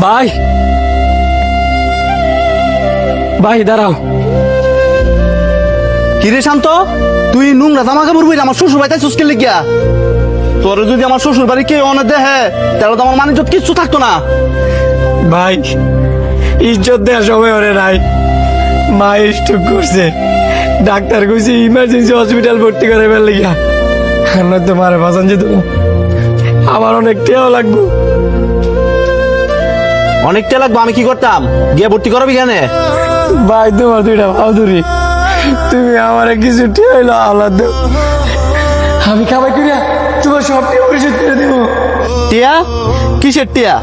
ভাই ভাই দাঁড়াও। কিরে শান্ত, তুই নোংরা জামা কাপড় বই আমার শ্বশুর বাড়িতে চুস্কে লেগিয়া। তোর যদি আমার শ্বশুর বাড়ি কেউ অনেক দেহে তাহলে তো আমার মানে কিচ্ছু থাকতো না। ভাই ইজ্জত দেওয়ার সময় ওরে নাই, মা স্ট্রোক করছে, ডাক্তার কইছে ইমার্জেন্সি হসপিটাল ভর্তি করে ফেললে গিয়া, নয়তো মারে বাঁচান যেত না। আমার অনেক টেও লাগবো। অনেকটা লাগবে, আমি কি করতাম? গিয়ে ভর্তি করাবি কেন? ভাই তোমার দুইটা বাহাদুরি, তুমি আমার কিছু টেইলো আল্লাহ দেও, আমি খাবাই করিয়া তোমার সব টেও পরিশোধ করে দেবো। টিয়া? কিসের টিয়া?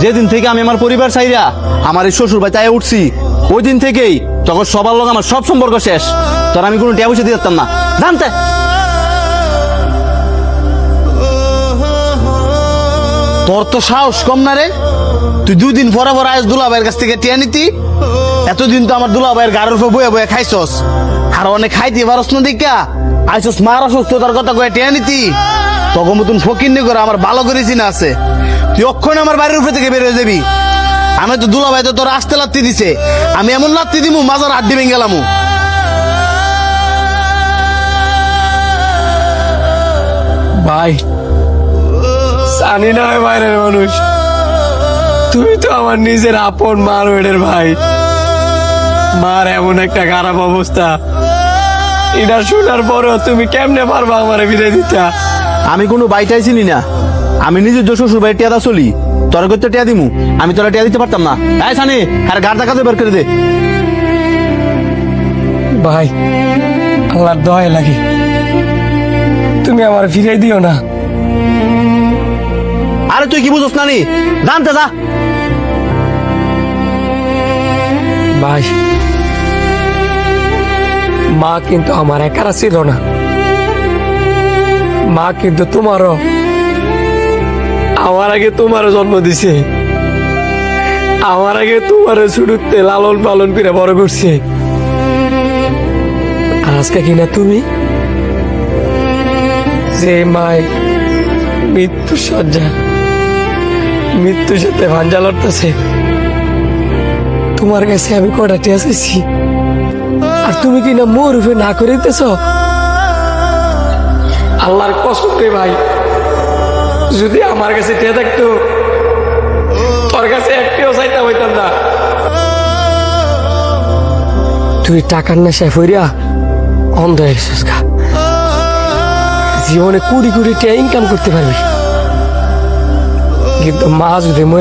যেদিন থেকে আমি আমার পরিবার চাইরা আমার এই শ্বশুর বাড়িতে আয়া উঠছি ওই দিন থেকেই তখন সবার লোক আমার সব সম্পর্ক শেষ। তোর আমি কোনো টিয়া পয়সা দিয়ে দিতাম না, জানতে। তোর তো সাহস কম না রে, তুই 2 দিন পরে পরে আজ দুলাভাইয়ের কাছ থেকে টিয়া নিতি। এতদিন তো আমার দুলাভাইয়ের গাড়ির উপর বয়ে বয়ে খাইছস, আর অনেক খাইতে পারস না দেখা আইসস মার অসুস্থতার কথা কয়ে টিয়া নিতি। তখন মতন ফকির নি করে আমার ভালো করে চিনা আছে। তুই অক্ষণ আমার বাড়ির উপরে থেকে বের হয়ে যাবি। আমি তো দুলাভাই তো তোর আসতে লাত্তি দিছে, আমি এমন লাত্তি দিমু মাজার হাড্ডি ভেঙে গেলামু। ভাই জানি না হয় বাইরের মানুষ, তুমি তো আমার নিজের আপন মার ওয়েডের ভাই। মার এমন একটা খারাপ অবস্থা, এটা শোনার পরেও তুমি কেমনে পারবা আমারে ফিরে দিতা? আমি কোনো বাইটাই চিনি না, আমি নিজের শ্বশুর বাড়ি টিয়াদা চলি। তোর করতে টিয়া দিমু? আমি তোরা টিয়া দিতে পারতাম না। এই সানি, আর গাড় কাজে বের করে দে। ভাই আল্লাহর দয়া লাগে, তুমি আমার ফিরে দিও না। আরে তুই কি বুঝছ না নি? জানতে যা। ভাই মা কিন্তু আমার একারা ছিল না, মা কিন্তু তোমারও, আমার আগে তোমারও জন্ম দিছে, আমার আগে তোমারও শুরুতে লালন পালন করে বড় করছে। আর আজকে কিনা তুমি যে মায় মৃত্যু সজ্জা, মৃত্যুর সাথে ভাঞ্জা লড়তেছে, তোমার কাছে আমি কটা টিয়া চাইছি, আর তুমি কিনা মোর উপরে না করে দিতেছ। আল্লাহর কসম রে ভাই, যদি আমার কাছে টিয়া থাকতো তোর কাছে একটিও চাইতে হইতাম না। তুই টাকার নেশায় ফইরা অন্ধ হয়ে গেছিস গা, জীবনে কোটি কোটি টিয়া ইনকাম করতে পারবি, কিন্তু মা যদি মরা